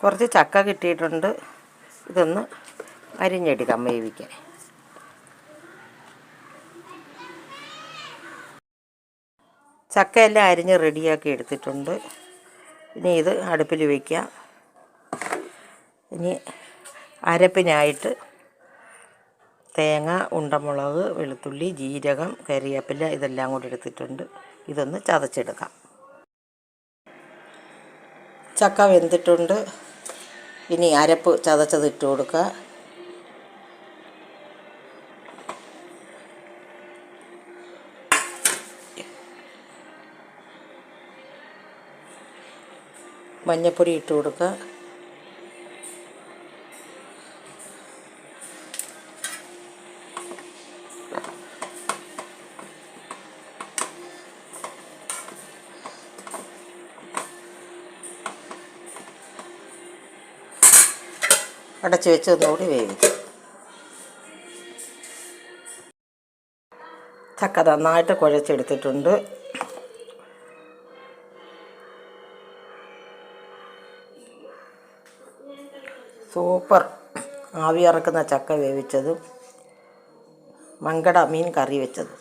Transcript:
കുറച്ച് ചക്ക കിട്ടിയിട്ടുണ്ട്. ഇതൊന്ന് അരിഞ്ഞെടുക്കാം വേവിക്കാൻ. ചക്കയെല്ലാം അരിഞ്ഞ് റെഡിയാക്കി എടുത്തിട്ടുണ്ട്. ഇനി ഇത് അടുപ്പിൽ വയ്ക്കാം. ഇനി അരപ്പിനായിട്ട് തേങ്ങ, ഉണ്ടമുളക്, വെളുത്തുള്ളി, ജീരകം, കറിവേപ്പില ഇതെല്ലാം കൂടി എടുത്തിട്ടുണ്ട്. ഇതൊന്ന് ചതച്ചെടുക്കാം. ചക്ക വെന്തിട്ടുണ്ട്. ഇനി അരപ്പ് ചതച്ചത് ഇട്ട് കൊടുക്കുക. മഞ്ഞൾപ്പൊടി ഇട്ട് കൊടുക്കുക. അടച്ച് വെച്ച് ഒന്നുകൂടി വേവിക്കും. ചക്ക നന്നായിട്ട് കുഴച്ചെടുത്തിട്ടുണ്ട്. സൂപ്പർ ആവി ഇറക്കുന്ന ചക്ക വേവിച്ചതും മങ്കട മീൻ കറി വെച്ചതും.